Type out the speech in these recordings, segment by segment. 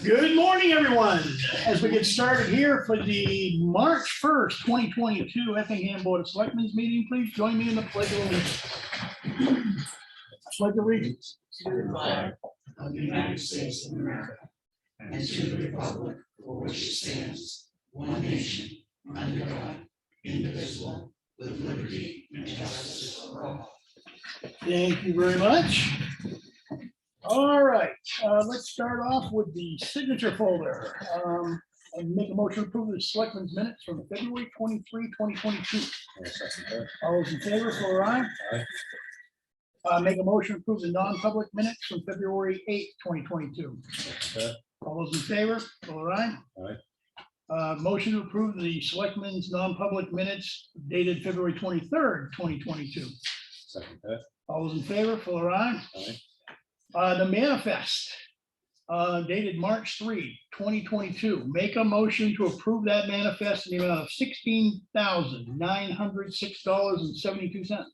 Good morning, everyone. As we get started here for the March 1st, 2022 Effingham Board of Selectmen's meeting, please join me in the pledge of allegiance. Pledge of allegiance To the flag of the United States of America and to the republic for which it stands, one nation, under God, indivisible, with liberty and justice for all. Thank you very much. All right, let's start off with the signature folder. And make a motion to approve the selectmen's minutes from February 23, 2022. All those in favor, for aye. Make a motion to approve the non-public minutes from February 8, 2022. All those in favor, for aye. Motion to approve the selectmen's non-public minutes dated February 23rd, 2022. All those in favor, for aye. The manifest dated March 3, 2022. Make a motion to approve that manifest in the amount of $16,906.72.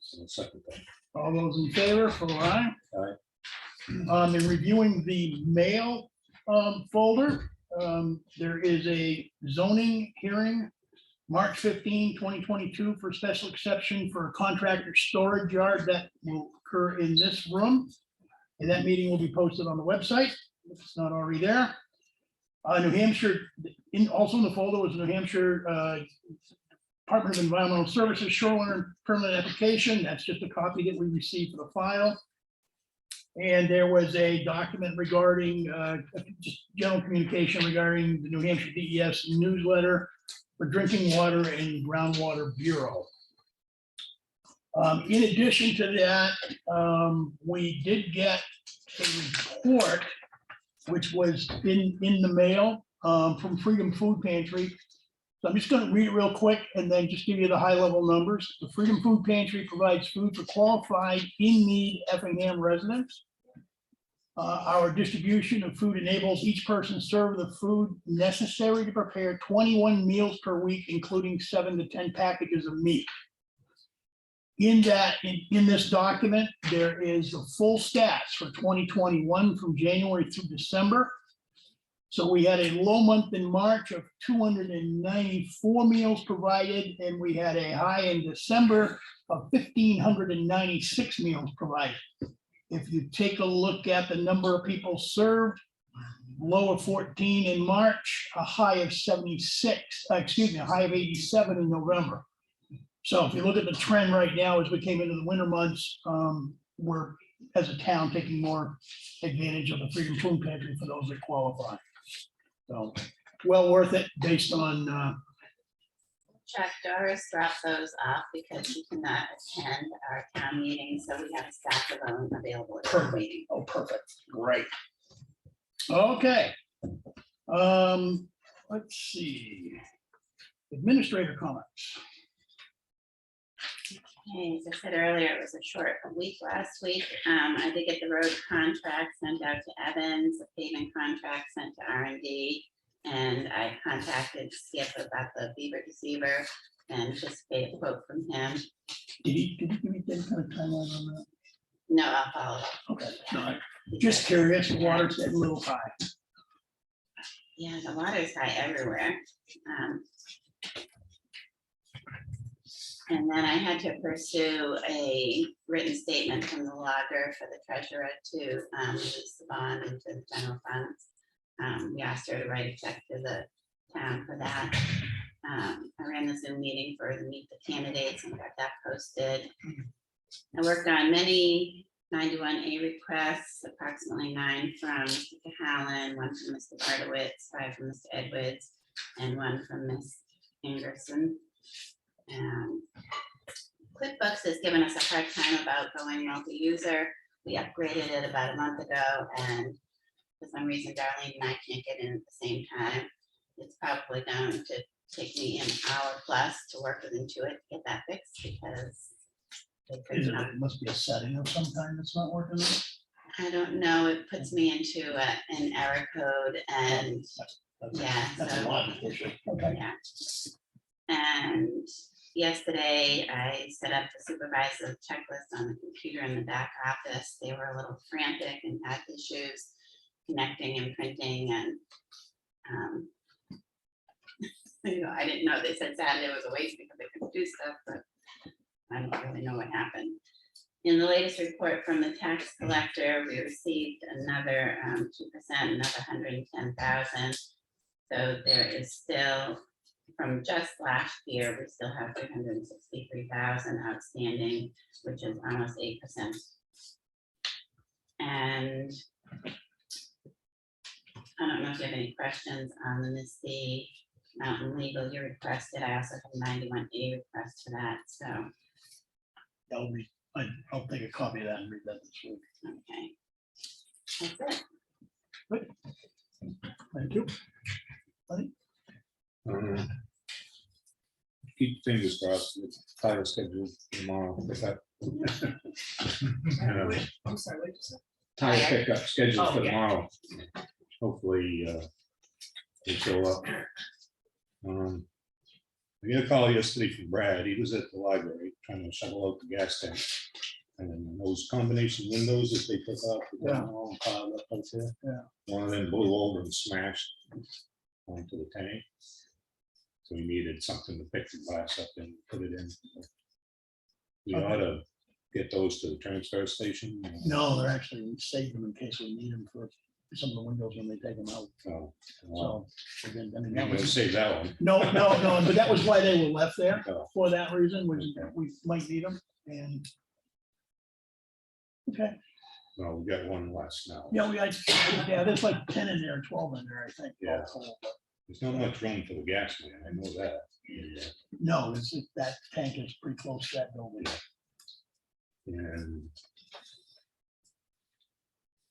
All those in favor, for aye. In reviewing the mail folder, there is a zoning hearing March 15, 2022 for special exception for a contractor storage yard that will occur in this room. And that meeting will be posted on the website if it's not already there. New Hampshire, also in the folder was New Hampshire Department of Environmental Services shoreline permit application. That's just a copy that we received for the file. And there was a document regarding just general communication regarding the New Hampshire DES newsletter for drinking water and groundwater bureau. In addition to that, we did get a report, which was in the mail from Freedom Food Pantry. So I'm just going to read it real quick and then just give you the high level numbers. The Freedom Food Pantry provides food for qualified in-need Effingham residents. Our distribution of food enables each person serve the food necessary to prepare 21 meals per week, including 7 to 10 packages of meat. In this document, there is the full stats for 2021 from January through December. So we had a low month in March of 294 meals provided, and we had a high in December of 1,596 meals provided. If you take a look at the number of people served, low of 14 in March, a high of 76, a high of 87 in November. So if you look at the trend right now, as we came into the winter months, we're, as a town, taking more advantage of the Freedom Food Pantry for those that qualify. So well worth it based on. Chuck, Doris dropped those off because she cannot attend our town meeting, so we have a staff of them available at the meeting. Oh, perfect. Great. Okay. Let's see. Administrator comments. Okay, as I said earlier, it was a short week last week. I did get the road contract sent out to Evans, the paving contract sent to R&D, and I contacted Skip about the beaver deceiver and anticipated a quote from him. Did he give me any kind of timeline on that? No, I'll follow up. Okay, all right. Just curious, the water's getting a little high. Yeah, the water's high everywhere. And then I had to pursue a written statement from the logger for the treasurer to release the bond into the general funds. We asked her to write a check to the town for that. I ran the Zoom meeting for the meet the candidates and got that posted. I worked on many 91A requests, approximately 9 from Mr. Hallen, 1 from Mr. Bartowitz, 5 from Mr. Edwards, and 1 from Ms. Ingerson. QuickBooks has given us a hard time about going multi-user. We upgraded it about a month ago, and for some reason Darlene and I can't get in at the same time. It's probably going to take me an hour plus to work with Intuit to get that fixed because It must be a setting of some kind that's not working. I don't know. It puts me into an error code, and That's a lot of issue. Okay. yeah. And yesterday I set up the supervisor checklist on the computer in the back office. They were a little frantic and had issues connecting and printing and I didn't know. They said Saturday was a waste because they couldn't do stuff, but I don't really know what happened. In the latest report from the tax collector, we received another 2%, another 110,000. So there is still, from just last year, we still have 363,000 outstanding, which is almost 8%. And I don't know if you have any questions on the Misty Mountain Legal you requested. I also have 91A request for that, so, I'll take a copy of that and read that this week. okay. That's it. Thank you. Keep fingers crossed, the title schedule tomorrow. If that- I'm sorry, what did you say? Tire pickup scheduled for Oh, yeah. tomorrow. Hopefully, they show up. I got a call yesterday from Brad. He was at the library trying to shovel out the gas tank. And those combination windows that they took off, they got them all piled up out there. Yeah. One of them blew over and smashed onto the tank. So we needed something to pick the glass up and put it in. We ought to get those to the transfer station. No, they're actually saving them in case we need them for some of the windows when they take them out. Oh, So, again, I mean, I'm that gonna was, save that one. no, but that was why they were left there Oh, for that reason, was that we might need them and. Okay, no, we got one less now. yeah, there's like 10 in there, 12 in there, I think. Yeah. There's not much room for the gas man, I know that. No, that tank is pretty close to that building. And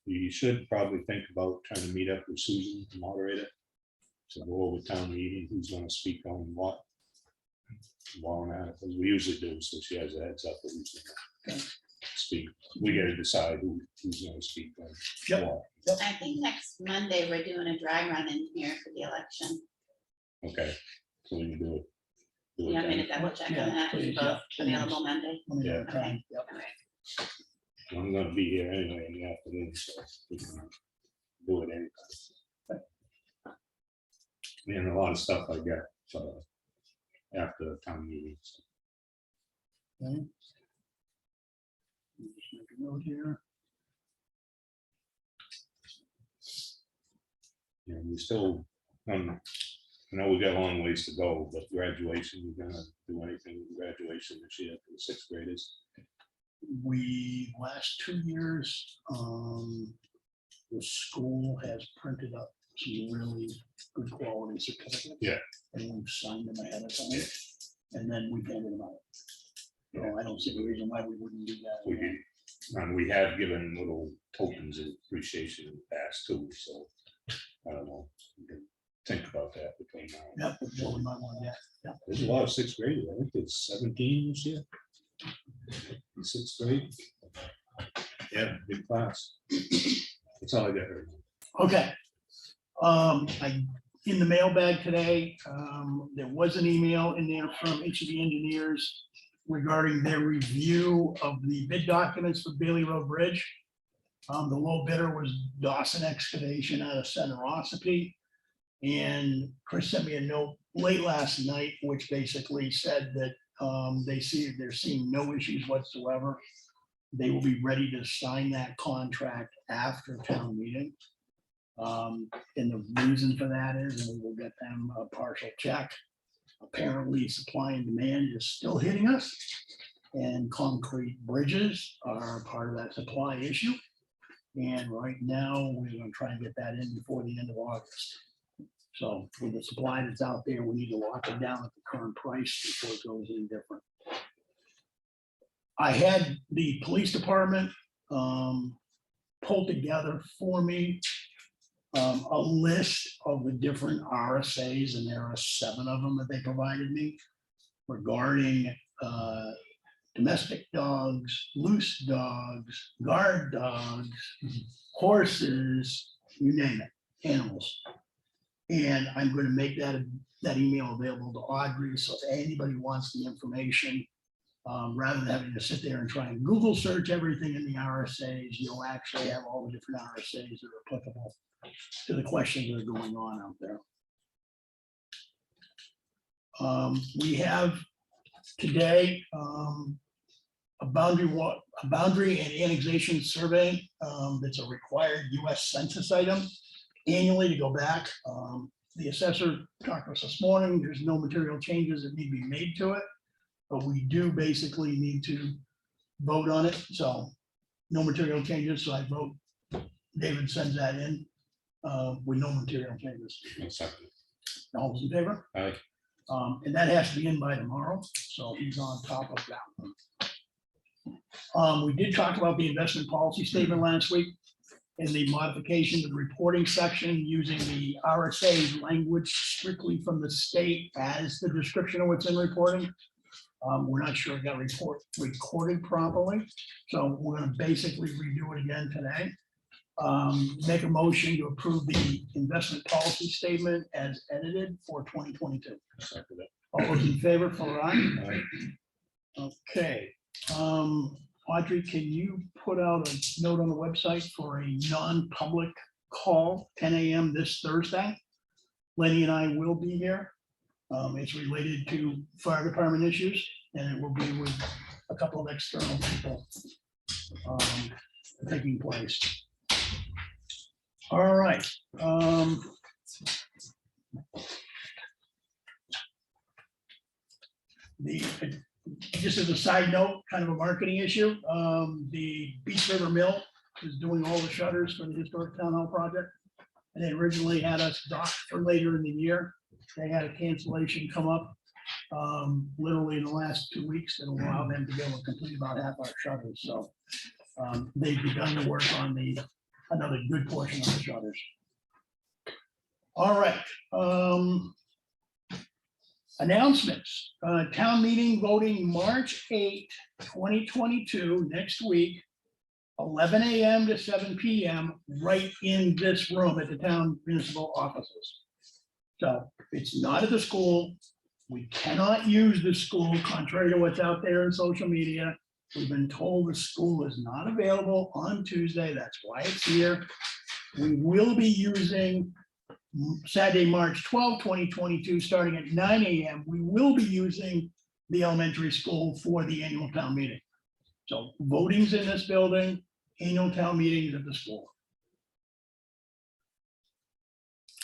we should probably think about trying to meet up with Susan, the moderator, to go over town meeting, who's gonna speak on what. Long articles, we usually do, so she has a heads up that who's gonna speak. We gotta decide who's gonna speak on Yep. what. I think next Monday, we're doing a dry run in here for the election. Okay, so we can do it. You want me to double check on Yeah, that? please, Both yeah. available Monday? Let me know Yeah. the time. Yep. All right. I'm gonna be here anyway in the afternoon, so we can do it anytime. And a lot of stuff I got after the town meetings. Okay. Let me just make a note here. And we still, I know we got a long ways to go, but graduation, we're gonna do anything with graduation this year for the sixth graders. We, last 2 years, the school has printed up some really good quality certificates. Yeah. And we've signed them ahead of time, and then we handed them out. So I don't see a reason why we wouldn't do that. We did, and we have given little tokens of appreciation in the past too, so I don't know. We can think about that between now and. Yep, that's what we might want to get. There's a lot of sixth graders. I think it's 17 this year. In sixth grade. Yeah, big class. That's all I got right now. Okay. In the mailbag today, there was an email in there from each of the engineers regarding their review of the bid documents for Bailey Road Bridge. The low bidder was Dawson Excavation out of Center Ossipee. And Chris sent me a note late last night, which basically said that they're seeing no issues whatsoever. They will be ready to sign that contract after town meeting. And the reason for that is, and we will get them a partial check. Apparently, supply and demand is still hitting us, and concrete bridges are part of that supply issue. And right now, we're gonna try and get that in before the end of August. So with the supply that's out there, we need to lock it down at the current price before it goes any different. I had the police department pull together for me a list of the different RSAs, and there are 7 of them that they provided me regarding domestic dogs, loose dogs, guard dogs, horses, you name it, animals. And I'm going to make that email available to Audrey, so if anybody wants the information, rather than having to sit there and try and Google search everything in the RSAs, you'll actually have all the different RSAs that are applicable to the questions that are going on out there. We have today a boundary and annexation survey that's a required US Census item annually to go back. The assessor talked to us this morning. There's no material changes that need to be made to it, but we do basically need to vote on it. So no material changes. So I vote David sends that in with no material changes. I'll second it. All those in favor? Aye. And that has to be in by tomorrow, so he's on top of that one. We did talk about the investment policy statement last week and the modification to the reporting section using the RSA language strictly from the state as the description of what's in reporting. We're not sure it got recorded properly, so we're gonna basically redo it again today. Make a motion to approve the investment policy statement as edited for 2022. Second it. All those in favor, for aye? Aye. Okay. Audrey, can you put out a note on the website for a non-public call, 10 a.m. this Thursday? Lenny and I will be here. It's related to fire department issues, and it will be with a couple of external people taking place. All right. Just as a side note, kind of a marketing issue, the Beach River Mill is doing all the shutters for the historic town hall project. And they originally had us docked for later in the year. They had a cancellation come up literally in the last 2 weeks that will allow them to be able to complete about half our shutters. So they've begun to work on another good portion of the shutters. All right. Announcements. Town meeting voting March 8th, 2022, next week, 11 a.m. to 7 p.m. right in this room at the town municipal offices. So it's not at the school. We cannot use the school contrary to what's out there in social media. We've been told the school is not available on Tuesday. That's why it's here. We will be using Saturday, March 12, 2022, starting at 9 a.m. We will be using the elementary school for the annual town meeting. So voting's in this building, annual town meetings at the school.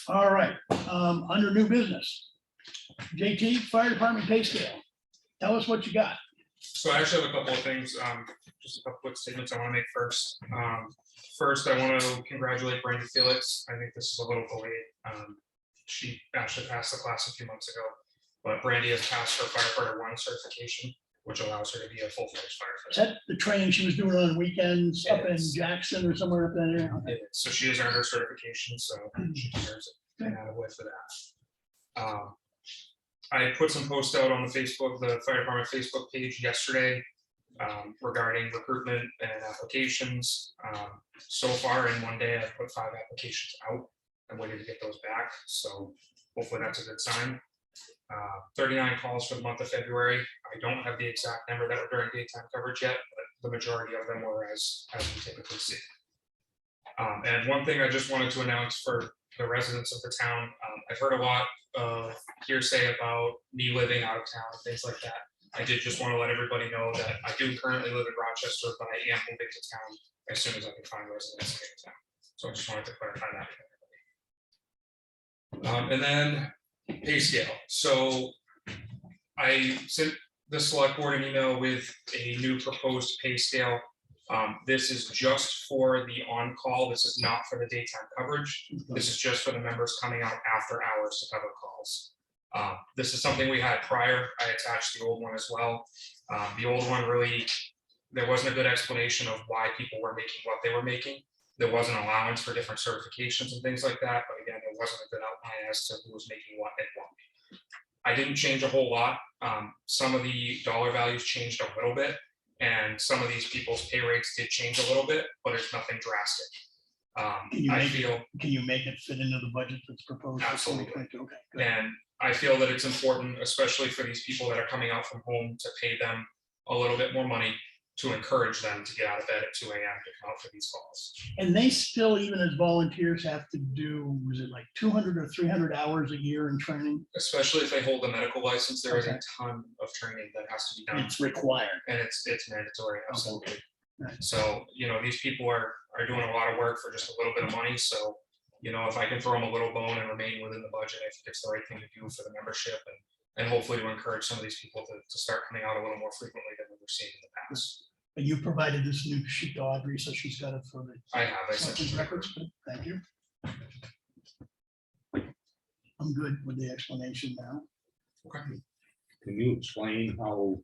All right, under new business. JT, fire department pay scale. Tell us what you got. So I actually have a couple of things, just a couple quick statements I want to make first. First, I want to congratulate Brandy Felix. I think this is a little delayed. She actually passed the class a few months ago, but Brandy has passed her firefighter 1 certification, which allows her to be a full-fledged Is firefighter. that the training she was doing on weekends up in Yes. Jackson or somewhere up there? Okay. So she has earned her certification, so she deserves it and out of way for that. I put some posts out on the fire department Facebook page yesterday regarding recruitment and applications. So far in one day, I've put 5 applications out. I'm waiting to get those back, so hopefully that's a good sign. 39 calls for the month of February. I don't have the exact number that were during daytime coverage yet, but the majority of them were as we typically see. And one thing I just wanted to announce for the residents of the town, I've heard a lot of hearsay about me living out of town, things like that. I did just want to let everybody know that I do currently live in Rochester, but I am moving to town as soon as I can find residence in town. So I just wanted to clarify that for everybody. And then pay scale. So I sent the select board an email with a new proposed pay scale. This is just for the on-call. This is not for the daytime coverage. This is just for the members coming out after hours to cover calls. This is something we had prior. I attached the old one as well. The old one really, there wasn't a good explanation of why people were making what they were making. There was an allowance for different certifications and things like that, but again, there wasn't a good outline as to who was making what at what. I didn't change a whole lot. Some of the dollar values changed a little bit, and some of these people's pay rates did change a little bit, but it's nothing drastic. Can you I make feel, Can you make it fit into the budget that's proposed? for Absolutely. 2022? Okay, good. and I feel that it's important, especially for these people that are coming out from home, to pay them a little bit more money to encourage them to get out of bed at 2 a.m. to come out for these calls. And they still, even as volunteers, have to do, was it like 200 or 300 hours a year in training? Especially if they hold a medical license, there is a Okay. ton of training that has to be done, It's required. and it's mandatory, absolutely. Right. So, these people are doing a lot of work for just a little bit of money, so, if I can throw them a little bone and remain within the budget, I think it's the right thing to do for the membership, and hopefully to encourage some of these people to start coming out a little more frequently than we were seeing in the past. And you provided this new sheet to Audrey, so she's got it for the I have, I sent selectmen's you records. Good, thank you. I'm good with the explanation now. Okay. Can you explain how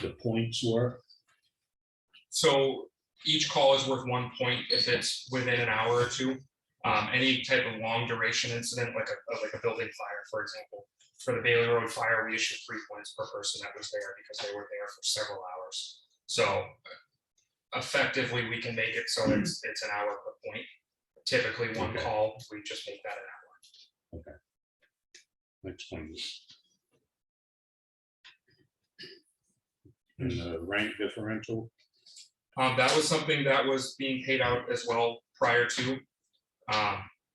the points work? So each call is worth 1 point if it's within an hour or two. Any type of long duration incident, like a building fire, for example. For the Bailey Road fire, we issued 3 points per person that was there because they were there for several hours. So effectively, we can make it so it's an hour per point. Typically, one Okay. call, we just make that an hour. Explain it. And the rank differential, That was something that was being paid out as well prior to.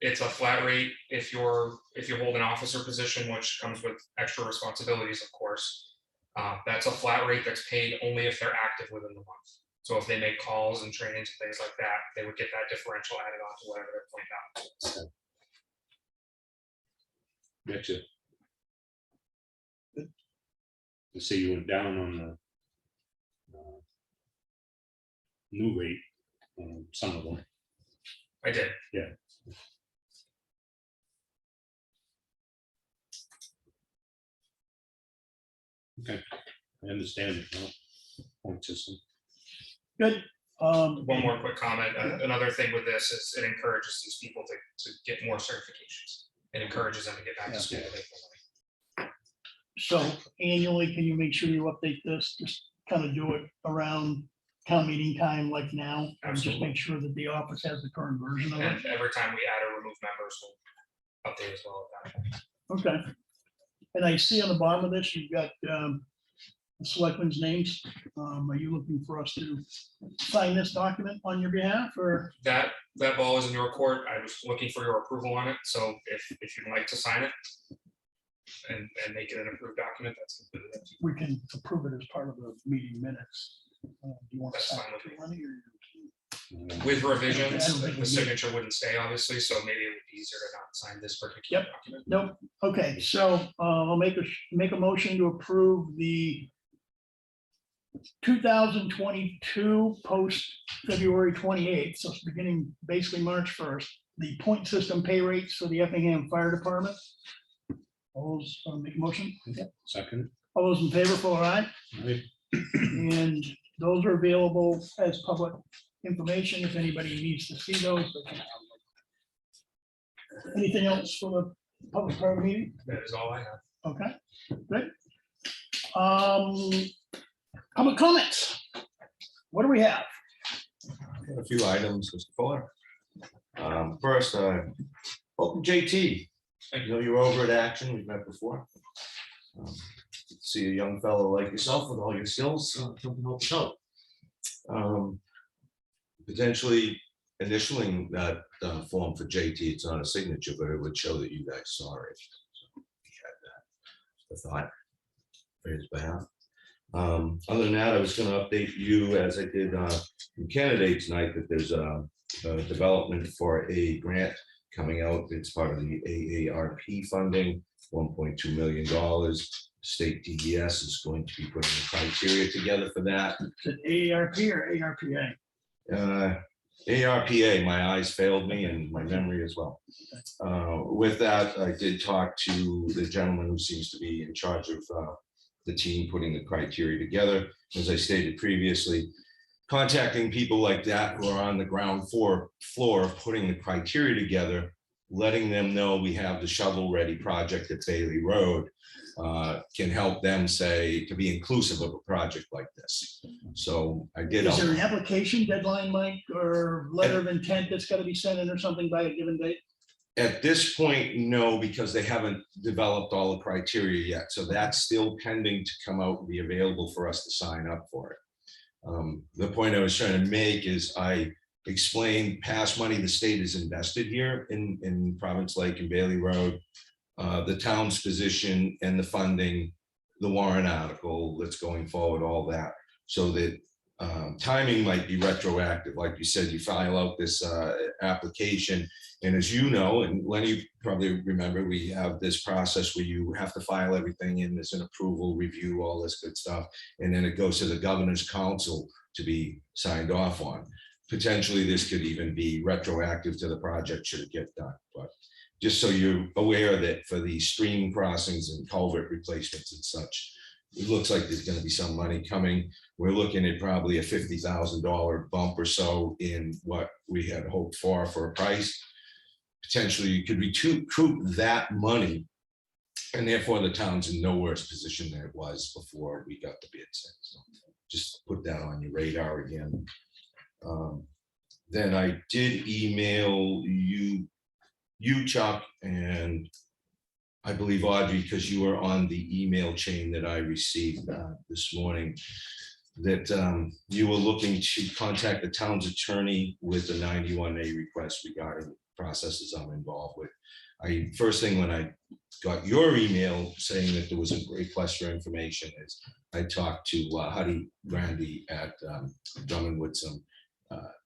It's a flat rate if you hold an officer position, which comes with extra responsibilities, of course. That's a flat rate that's paid only if they're active within the month. So if they make calls and trainings and things like that, they would get that differential added on to whatever their point balance is. betcha. To see you went down on the new rate, some of them. I did. Yeah. Okay, I understand it now. Point system. Good. One more quick comment. Another thing with this is it encourages these people to get more certifications. It encourages them to get back Yeah. to school. and make more money. So annually, can you make sure you update this? Just kind of do it around town meeting time like now, and just Absolutely. make sure that the office has the current version of it. And every time we add or remove members, we'll update as well at that point. Okay. And I see on the bottom of this, you've got the selectmen's names. Are you looking for us to sign this document on your behalf, or? That ball is in your court. I was looking for your approval on it. So if you'd like to sign it and make it an approved document, that's completely up to you. We can approve it as part of the meeting minutes. Do you want to That's sign fine with it, me. Lenny, or- With I revisions, don't think the we need- signature wouldn't stay, obviously, so maybe it would be easier to not sign this particular document. Nope. Okay, so I'll make a motion to approve the 2022 post February 28th, so it's beginning basically March 1st, the point system pay rates for the Effingham Fire Department. All those, make a motion? Second, All those in favor, full aye? right? And those are available as public information if anybody needs to see those. they can have them. Anything else for the public part of the meeting? That is all I have. Okay, good. Public comments. What do we have? A few items, Mr. Fuller. First, welcome JT. I know you're over at Action, we've met before. See a young fellow like yourself with all your skills, come help us out. Potentially initialing that form for JT, it's not a signature, but it would show that you guys saw it. So he had that, the thought for his behalf. Other than that, I was going to update you, as I did in Candidate tonight, that there's a development for a grant coming out. It's part of the AARP funding, $1.2 million. State DES is going to be putting the criteria together for that. Is it AARP or ARPA? ARPA, my eyes failed me and my memory as well. With that, I did talk to the gentleman who seems to be in charge of the team putting the criteria together. As I stated previously, contacting people like that who are on the ground floor of putting the criteria together letting them know we have the shovel-ready project at Bailey Road can help them say, to be inclusive of a project like this. So I did. Is there an application deadline, Mike, or letter of intent that's got to be sent in or something by a given date? At this point, no, because they haven't developed all the criteria yet. So that's still pending to come out and be available for us to sign up for it. The point I was trying to make is I explained past money the state has invested here in Province Lake and Bailey Road, the town's position and the funding, the warrant article that's going forward, all that, so that timing might be retroactive. Like you said, you file out this application, and as you know, and Lenny probably remember, we have this process where you have to file everything in, there's an approval review, all this good stuff, and then it goes to the governor's council to be signed off on. Potentially, this could even be retroactive to the project should it get done. But just so you're aware that for the stream crossings and culvert replacements and such, it looks like there's going to be some money coming. We're looking at probably a $50,000 bump or so in what we had hoped for a price. Potentially, you could recoup that money, and therefore the town's in no worse position than it was before we got the bids in. So just put that on your radar again. Then I did email you, Chuck, and I believe Audrey, because you were on the email chain that I received this morning, that you were looking to contact the town's attorney with the 91A request regarding processes I'm involved with. First thing when I got your email saying that there was a request for information is I talked to Huddy Randy at Drummond Woodson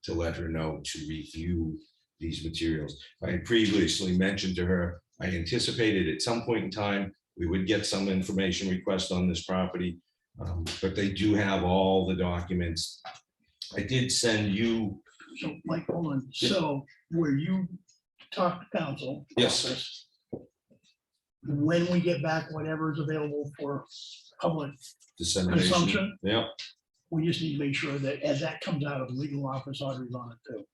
to let her know to review these materials. I had previously mentioned to her, I anticipated at some point in time, we would get some information request on this property, but they do have all the documents. I did send you. So, Mike, hold on. So where you talk to council. Yes. office, when we get back whatever is available for public Dissemination. consumption, Yeah. we just need to make sure that as that comes out of the legal office, Audrey's on it too.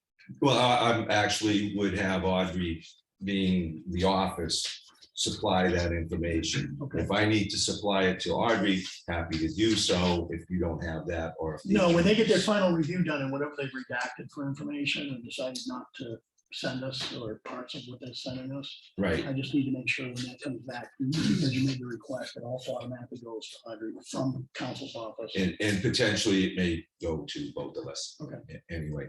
Well, I actually would have Audrey, being the office, supply that information. Okay. If I need to supply it to Audrey, happy to do so. If you don't have that, or if No, when they get their final review done and whatever they've redacted for information and decided not to send us or parts of what they're sending us, right. I just need to make sure when that comes back, because you made the request, it also automatically goes to Audrey from council's office. And potentially it may go to both of us. Okay. Anyway,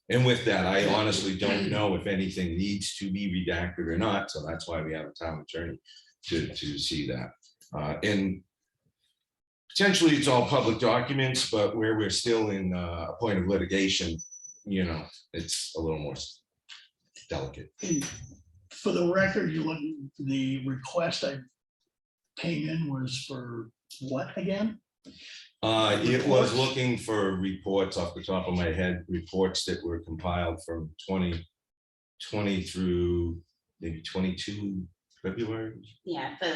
and with that, I honestly don't know if anything needs to be redacted or not. So that's why we have a town attorney to see that. And potentially it's all public documents, but where we're still in a point of litigation, you know, it's a little more delicate. And for the record, the request I came in was for what again? It was looking for reports off the top of my head, reports that were compiled from 2020 through maybe 22 February. Yeah, for the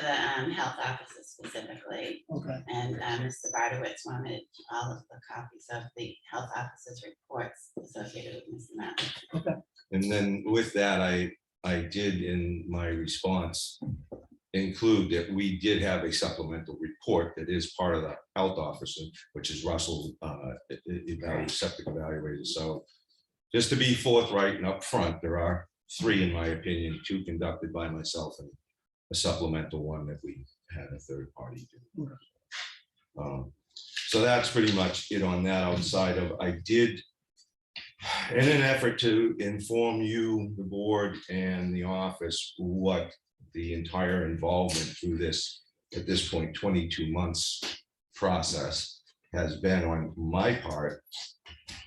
health offices specifically. Okay, And Mr. Bartowitz wanted all of the copies of the health officers reports associated with Mr. Matt. And then with that, I did in my response include that we did have a supplemental report that is part of the health officer, which is Russell septic evaluator. So just to be forthright and upfront, there are 3, in my opinion, 2 conducted by myself and a supplemental one that we had a third party do. So that's pretty much it on that. Outside of, I did, in an effort to inform you, the board and the office, what the entire involvement through this, at this point, 22 months process has been on my part.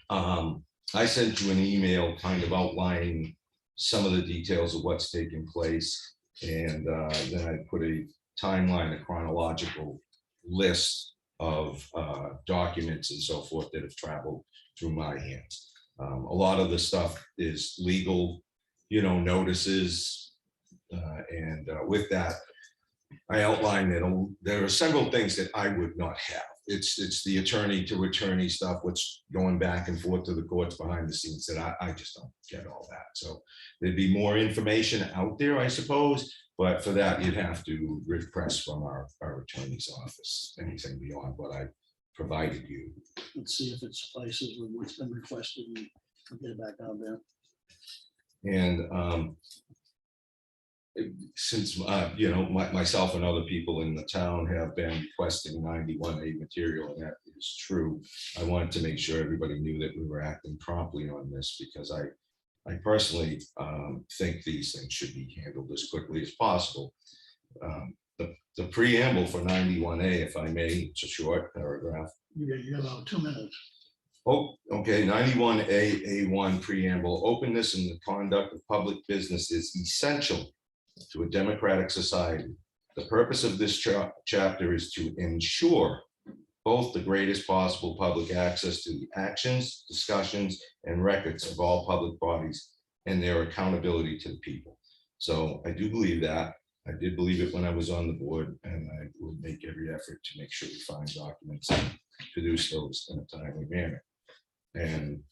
I sent you an email kind of outlining some of the details of what's taking place. And then I put a timeline, a chronological list of documents and so forth that have traveled through my hands. A lot of the stuff is legal, you know, notices. And with that, I outlined that there are several things that I would not have. it's the attorney to attorney stuff, what's going back and forth to the courts behind the scenes that I just don't get all that. So there'd be more information out there, I suppose, but for that, you'd have to request from our attorney's office, anything beyond what I provided you. Let's see if it suffices with what's been requested and get it back out there. And since, you know, myself and other people in the town have been requesting 91A material, and that is true, I wanted to make sure everybody knew that we were acting promptly on this, because I personally think these things should be handled as quickly as possible. The preamble for 91A, if I may, it's a short paragraph. You got about 2 minutes. Oh, okay, 91A1 preamble, openness in the conduct of public business is essential to a democratic society. The purpose of this chapter is to ensure both the greatest possible public access to the actions, discussions, and records of all public bodies and their accountability to the people. So I do believe that. I did believe it when I was on the board, and I will make every effort to make sure we find documents and produce those in a timely manner. And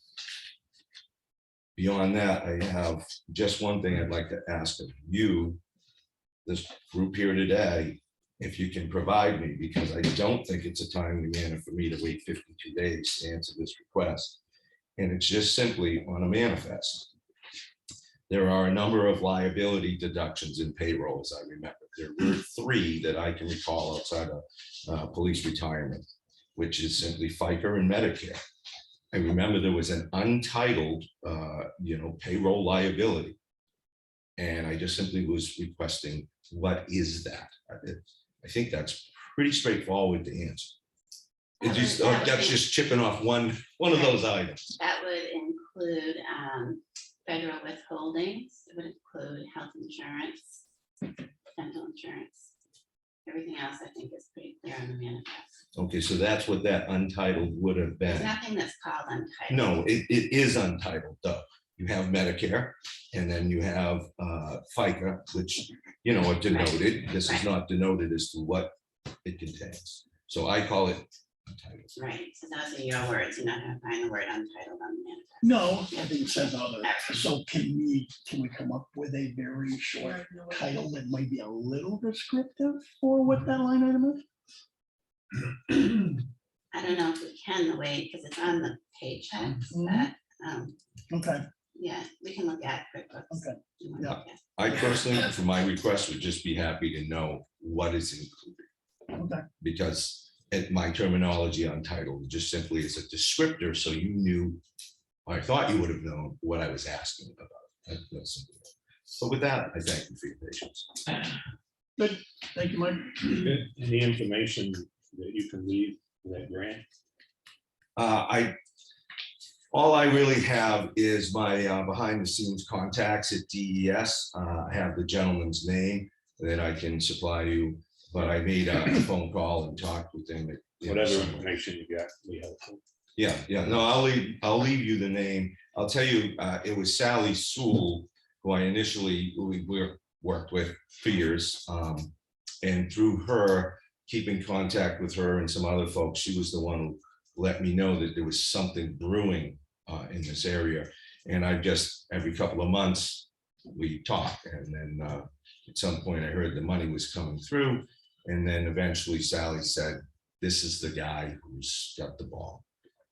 beyond that, I have just one thing I'd like to ask of you, this group here today, if you can provide me, because I don't think it's a timely manner for me to wait 52 days to answer this request. And it's just simply on a manifest. There are a number of liability deductions in payroll, as I remember. There were 3 that I can recall outside of police retirement, which is simply FICA and Medicare. I remember there was an untitled, you know, payroll liability. And I just simply was requesting, what is that? I think that's pretty straightforward to answer. It just, that's just chipping off one of those items. That would include federal withholdings. It would include health insurance, dental insurance. Everything else, I think, is pretty clear on the manifest. Okay, so that's what that untitled would have There's been. nothing that's called untitled. No, it is untitled though. You have Medicare, and then you have FICA, which, you know, are denoted. This is not denoted as to what it contains. So I call it untitled. Right, so those are your words. You're not gonna find the word untitled on the manifest. No, I think it says other. So can we come up with a very short title that might be a little descriptive for what that line item is? I don't know if we can the way, because it's on the paychecks, but Okay, yeah, we can look at QuickBooks. okay. You wanna Yeah. look at- I personally, for my request, would just be happy to know what is included. Okay. Because my terminology untitled just simply is a descriptor, so you knew, I thought you would have known what I was asking about. That's simple. So with that, I thank you for your patience. Good, thank you, Mike. Any information that you can leave for that grant? All I really have is my behind the scenes contacts at DES. I have the gentleman's name that I can supply you, but I made a phone call and talked with him. Whatever information you got, will be helpful. Yeah, no, I'll leave you the name. I'll tell you, it was Sally Sewell, who I initially worked with for years. And through her, keeping contact with her and some other folks, she was the one who let me know that there was something brewing in this area. And I just, every couple of months, we talk. And then at some point I heard the money was coming through. And then eventually Sally said, this is the guy who's got the ball.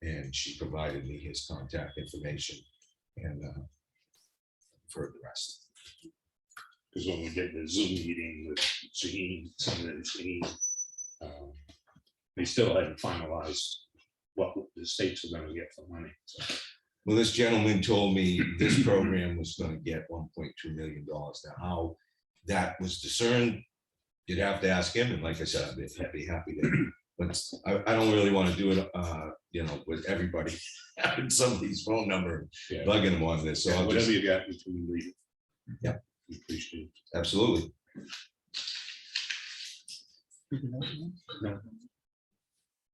And she provided me his contact information and for the rest. Because when we get the Zoom meeting with Shaheen, they still haven't finalized what the states are gonna get for money. So, Well, this gentleman told me this program was going to get $1.2 million. Now, how that was discerned, you'd have to ask him. And like I said, I'd be happy to. But I don't really want to do it, you know, with everybody having somebody's phone number, yeah. bugging them on this. So I'll Whatever just, you got, you can leave it. Yeah. We appreciate it. absolutely. No.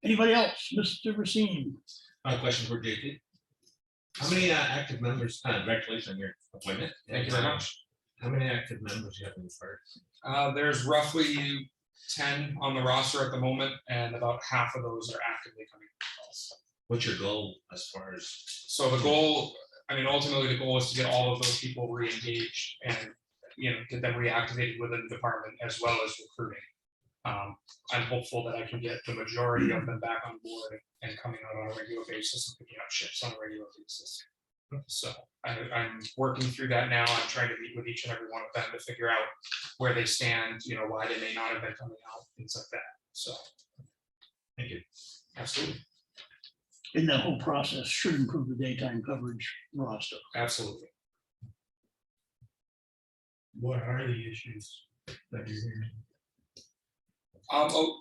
Anybody else? Mr. Racine? My question for JT. How many active members, congratulations on your appointment. Thank you very much. How many active members do you have in the fire? There's roughly 10 on the roster at the moment, and about half of those are actively coming to calls. What's your goal as far as? So the goal, I mean, ultimately the goal is to get all of those people re-engaged and, get them reactivated within the department as well as recruiting. I'm hopeful that I can get the majority of them back on board and coming out on a regular basis and picking up shifts on a regular basis. So I'm working through that now. I'm trying to meet with each and every one of them to figure out where they stand, why they may not have been coming out, things like that. So. Thank you. Absolutely. And that whole process should improve the daytime coverage roster. Absolutely. What are the issues that you're hearing?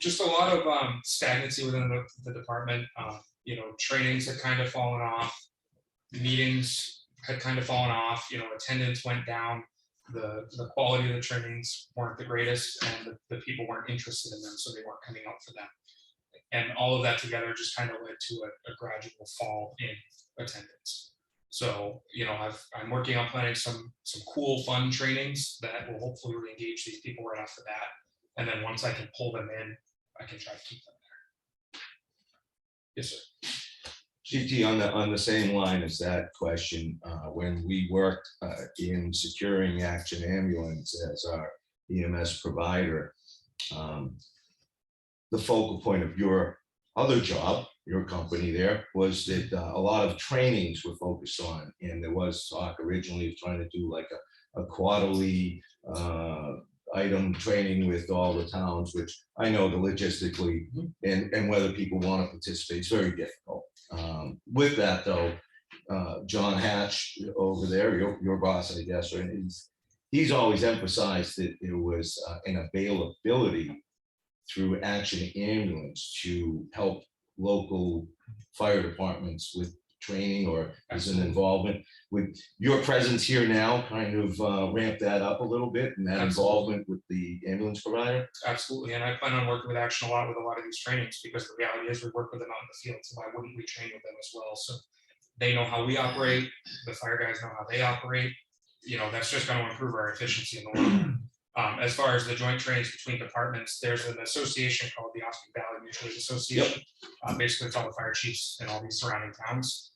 Just a lot of stagnancy within the department. Trainings had kind of fallen off. Meetings had kind of fallen off. Attendance went down. The quality of the trainings weren't the greatest, and the people weren't interested in them, so they weren't coming out for them. And all of that together just kind of led to a gradual fall in attendance. So, I'm working on planning some cool, fun trainings that will hopefully re-engage these people right off the bat. And then once I can pull them in, I can try to keep them there. Yes, sir. GT, on the same line as that question, when we worked in securing Action Ambulance as our EMS provider, the focal point of your other job, your company there, was that a lot of trainings were focused on, and there was talk originally of trying to do like a quarterly item training with all the towns, which I know the logistically and whether people want to participate is very difficult. With that though, John Hatch over there, your boss, I guess, right? He's always emphasized that there was an availability through Action Ambulance to help local fire departments with training or as an involvement. With your presence here now, kind of ramp that up a little bit, and that involvement with the ambulance provider? Absolutely, and I plan on working with Action a lot with a lot of these trainings, because the reality is we work with them out in the field, so why wouldn't we train with them as well? So they know how we operate, the fire guys know how they operate. That's just going to improve our efficiency in the long run. As far as the joint trainings between departments, there's an association called the Osprey Valley Mutual Aid Association. Basically, it's all the fire chiefs in all these surrounding towns.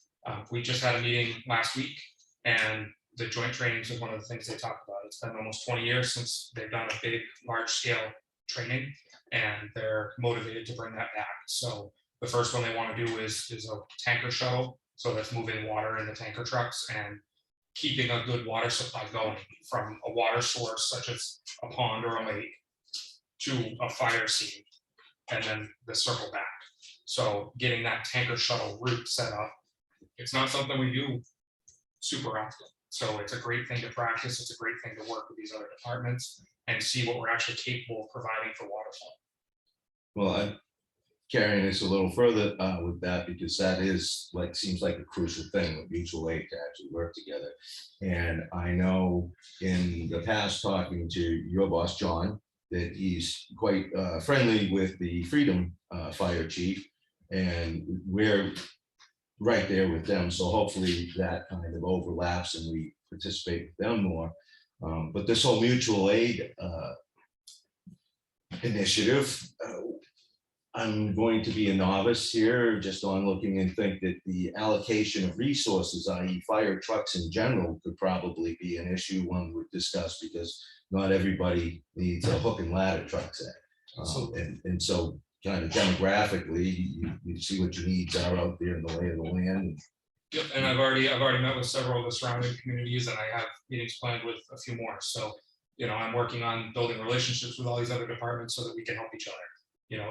We just had a meeting last week, and the joint trainings is one of the things they talk about. It's been almost 20 years since they've done a big, large-scale training, and they're motivated to bring that back. So the first one they want to do is a tanker shuttle, so that's moving water in the tanker trucks and keeping a good water supply going from a water source such as a pond or a lake to a fire scene, and then the circle back. So getting that tanker shuttle route set up, it's not something we do super often. So it's a great thing to practice. It's a great thing to work with these other departments and see what we're actually capable of providing for water flow. Well, I'm carrying this a little further with that, because that is seems like a crucial thing with mutual aid to actually work together. And I know in the past, talking to your boss, John, that he's quite friendly with the Freedom Fire Chief, and we're right there with them. So hopefully that kind of overlaps and we participate with them more. But this whole mutual aid initiative, I'm going to be a novice here, just on looking, and think that the allocation of resources, i.e. fire trucks in general, could probably be an issue one would discuss, because not everybody needs a hook and ladder truck set. And so kind of demographically, you see what your needs are out there in the lay of the land. Yep, and I've already met with several of the surrounding communities, and I have meetings planned with a few more. So, I'm working on building relationships with all these other departments so that we can help each other.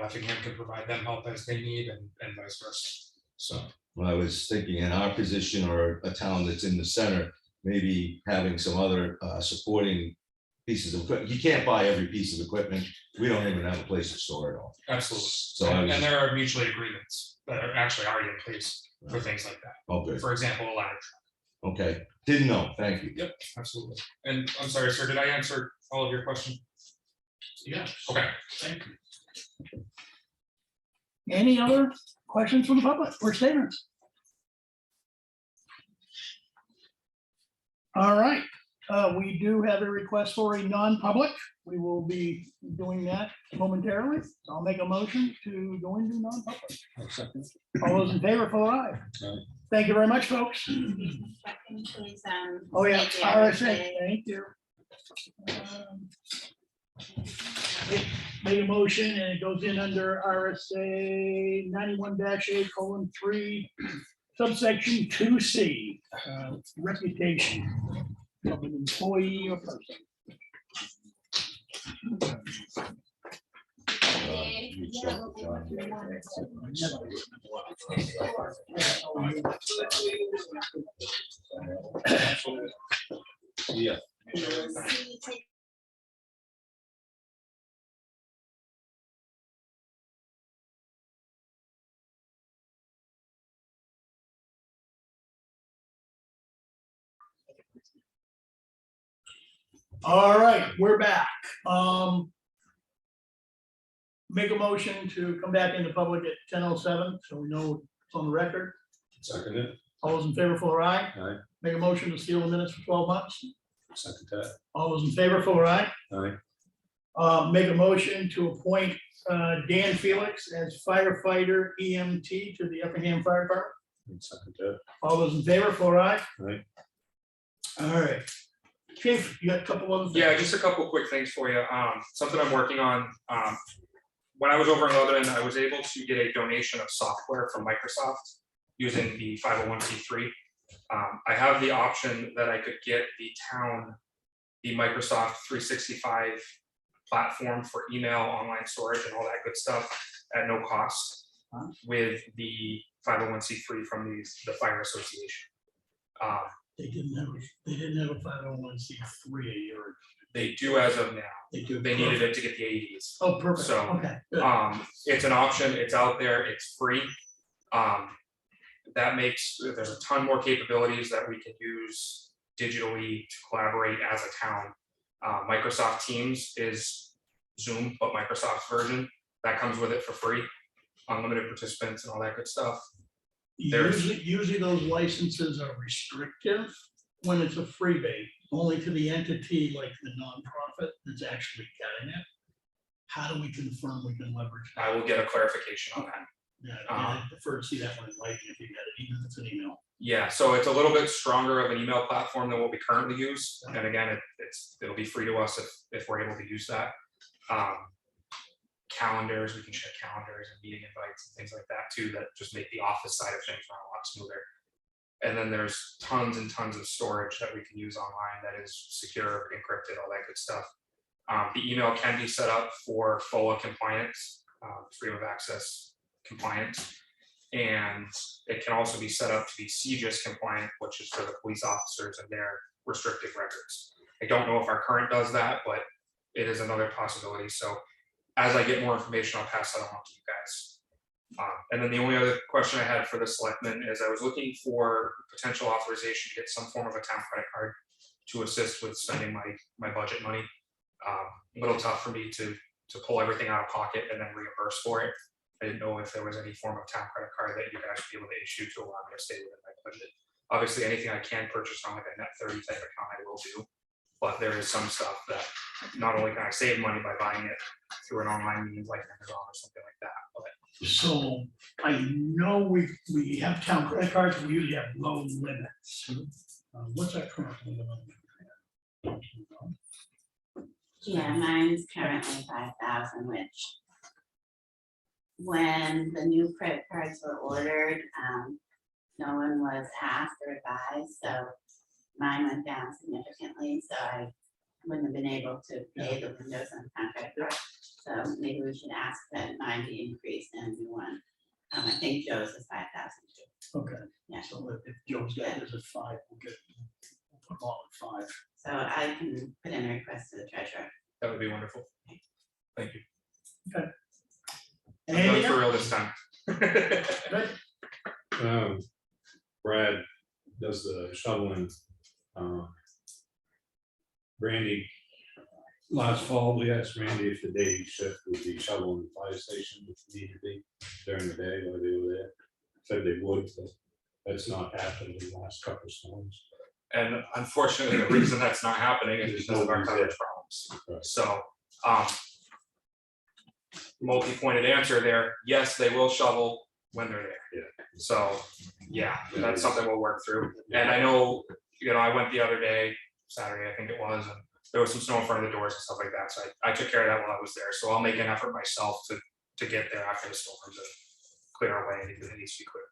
Effingham can provide them help as they need, and vice versa. So, Well, I was thinking in our position, or a town that's in the center, maybe having some other supporting pieces of equipment. You can't buy every piece of equipment. We don't even have a place to store it all. absolutely. So And there are mutually agreements that are actually already in place for things like that. Oh, good. For example, a ladder truck. Okay, didn't know. Thank you. Yep, absolutely. And I'm sorry, sir, did I answer all of your questions? Yes. Okay. Thank you. Any other questions from the public or statements? All right, We do have a request for a non-public. We will be doing that momentarily. So I'll make a motion to go into non-public. I'll second. All those in favor, vote aye. Aye. Thank you very much, folks. Second, please, Oh, yeah, state the RSA, RSA. thank you. Make a motion and it goes in under RSA 91-8:3, subsection 2C, reputation of an employee or person. You check with John. Yeah. All right, we're back. Make a motion to come back into public at 10:07, so we know it's on the record. Second it. All those in favor, for aye. Aye. Make a motion to seal the minutes for 12 months. Second that. All those in favor, for aye. Aye. Make a motion to appoint Dan Felix as firefighter EMT to the Effingham Fire Department. And second that. All those in favor, for aye. Aye. All right. Chief, you got a couple of. Yeah, just a couple quick things for you. Something I'm working on. When I was over in Lebanon, I was able to get a donation of software from Microsoft using the 501c3. I have the option that I could get the town, the Microsoft 365 platform for email, online storage, and all that good stuff at no cost with the 501c3 from the Fire Association. They didn't have a 501c3 a year. They do as of now. They do. They needed it to get the 80s. Oh, perfect. So, Okay. Good. It's an option, it's out there, it's free. That makes, there's a ton more capabilities that we can use digitally to collaborate as a town. Microsoft Teams is Zoom, but Microsoft's version, that comes with it for free, unlimited participants and all that good stuff. there's- Usually those licenses are restrictive when it's a freebie, only to the entity like the nonprofit that's actually getting it. How do we confirm we can leverage that? I will get a clarification on that. Yeah, I prefer to see that one in writing if you get it, even if it's an email. Yeah, so it's a little bit stronger of an email platform than what we currently use. And again, it'll be free to us if we're able to use that. Calendars, we can share calendars and meeting invites and things like that too, that just make the office side of things run a lot smoother. And then there's tons and tons of storage that we can use online that is secure, encrypted, all that good stuff. The email can be set up for FOA compliance, freedom of access compliance. And it can also be set up to be CJIS compliant, which is for the police officers and their restricted records. I don't know if our current does that, but it is another possibility. So as I get more information, I'll pass that on to you guys. And then the only other question I had for the selectmen is I was looking for potential authorization to get some form of a town credit card to assist with spending my budget money. A little tough for me to pull everything out of pocket and then reimburse for it. I didn't know if there was any form of town credit card that you guys would be able to issue to allow me to stay within my budget. Obviously, anything I can purchase on like a net 30 type account, I will do. But there is some stuff that not only can I save money by buying it through an online means like Amazon or something like that, but So I know we have town credit cards, we usually have low limits. What's our current limit on? Yeah, mine's currently 5,000, which when the new credit cards were ordered, no one was asked or advised, so mine went down significantly, so I wouldn't have been able to pay the windows on the contract card. So maybe we should ask that mine be increased and a new one. I think Joe's is 5,000 too. Okay. Yeah. So if Joe's got his at 5, we'll put them all at 5. So I can put in a request to the treasurer. that would be wonderful. Thank you. I'm Anything done for real else? this time. Good. Brad does the shoveling. Randy, last fall, we asked Randy if the day shift would be shoveling the fire station, which needed to be during the day while they were there. Said they would, but that's not happened in the last couple of storms. And unfortunately, the reason that's not happening is because of our coverage problems. Right. So, multi-pointed answer there, yes, they will shovel when they're there. Yeah. So, yeah, that's something we'll work through. And I know, I went the other day, Saturday, I think it was, and there was some snow in front of the doors and stuff like that, so I took care of that while I was there, so I'll make an effort myself to get there after the storms and clear away anything that needs to be cleared.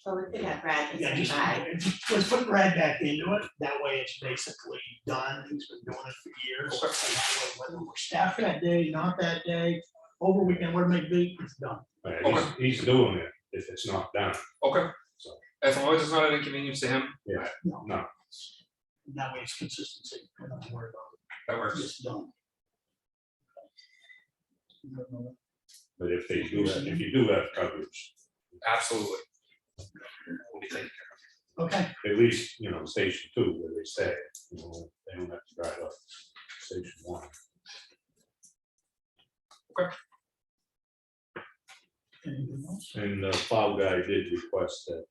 So we could have Brad Yeah, just just, by. let's put Brad back into it, that way it's basically done, he's been doing it for years. Okay. So that way, whether we're staffed that day, not that day, over weekend, whatever it may be, it's done. Right, he's doing it if it's not done. Okay. So. As long as it's not an inconvenience to him, Yeah, No. no, That way it's consistency, we're not worried about that it, works. it's done. but if they do that, if you do have coverage, Absolutely. We'll be taking care Okay, at least, station 2 where they stay, they don't have to drive up station 1. anything else? And the plow guy did request that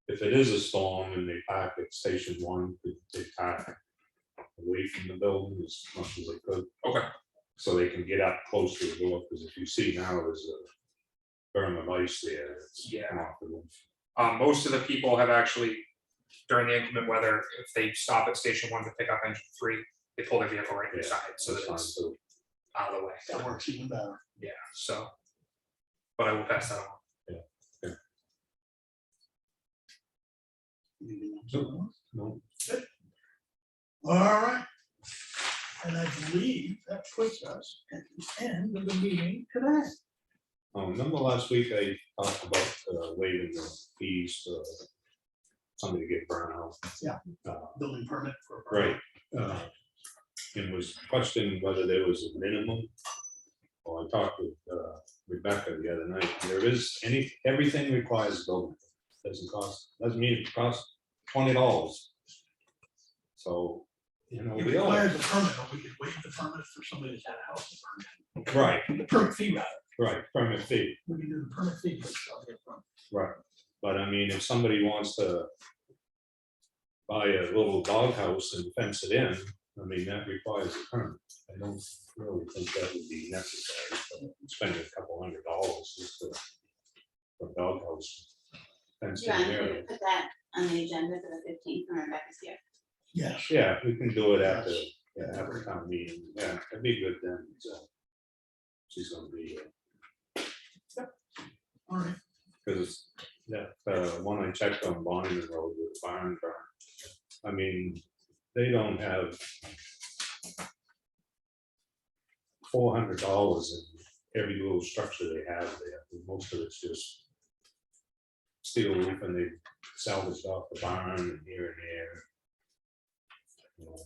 if it is a storm and they park at station 1, they park away from the building as much as they could. Okay. So they can get up close to the door, because if you see now, there's a berm of ice there. It's Yeah. come off the roof. Most of the people have actually, during the inclement weather, if they stop at station 1 to pick up engine 3, they pull their vehicle right Yeah, inside, so That's that fine, it's too. out of the way. That works even better. Yeah, so, but I will pass that on. Anything else? No, All right. And I believe that puts us at the end of the meeting today. remember last week I talked about waiving the fees for somebody to get burned out. Yeah. Uh, Building permit for. Right. And was questioning whether there was a minimum. Well, I talked with Rebecca the other night. There is everything requires building. Doesn't mean it costs $20. So, It we requires a permit, but we could waive the permit for somebody that's had a house permit. right, The permit fee rather, right, permit fee, we can do the permit fee for the permit. right. But I mean, if somebody wants to buy a little doghouse and fence it in, I mean, that requires a permit. I don't really think that would be necessary, spend a couple $100 just for a doghouse. Fence You in want me there. to put that on the agenda for the 15th when Rebecca's here? Yes. Yeah, we can do it at the town meeting, yeah, it'd be good then, so. She's gonna be here, All right. because that, one I checked on Bonnie Road with the barn burn. I mean, they don't have $400 in every little structure they have there, most of it's just steel roof, and they salvaged off the barn and here and there.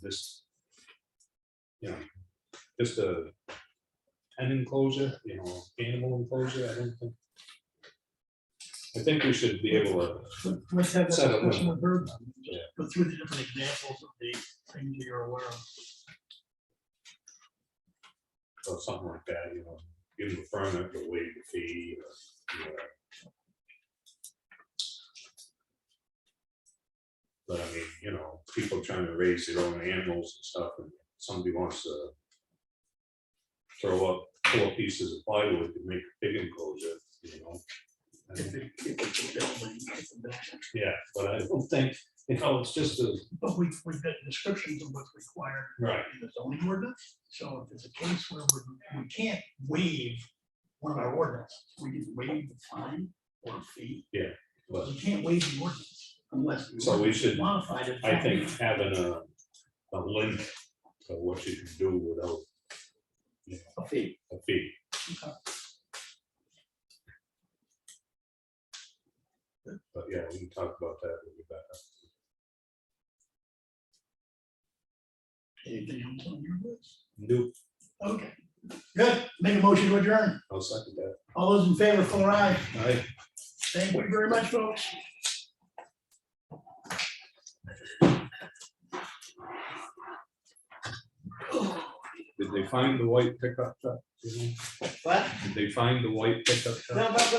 This, just a pen enclosure, animal enclosure, I think we should be able to, Let's have that Set up discussion one. with her. Yeah. Go through the different examples of the things you're aware of. or something like that, give them a permit or waive the fee, or. But I mean, people trying to raise their own animals and stuff, and somebody wants to throw up 4 pieces of plywood to make a pig enclosure, I If don't- it's a building, it's a building. Yeah, but I don't think, it's just a, But we've got descriptions of what's required right, in the zoning ordinance. So if there's a case where we can't waive one of our ordinances, we can waive the fine or fee. but We can't waive the ordinance unless. the So we ordinance is should, Modified. at I town think meeting. having a limit of what you can do without A fee. a fee. But yeah, we can talk about that with Rebecca. Anything else on your list? Do, Okay, good. Make a motion to adjourn. I'll second that. All those in favor, full aye. Aye. Thank you very much, folks. Did they find the white pickup truck? What? Did they find the white pickup truck? No, but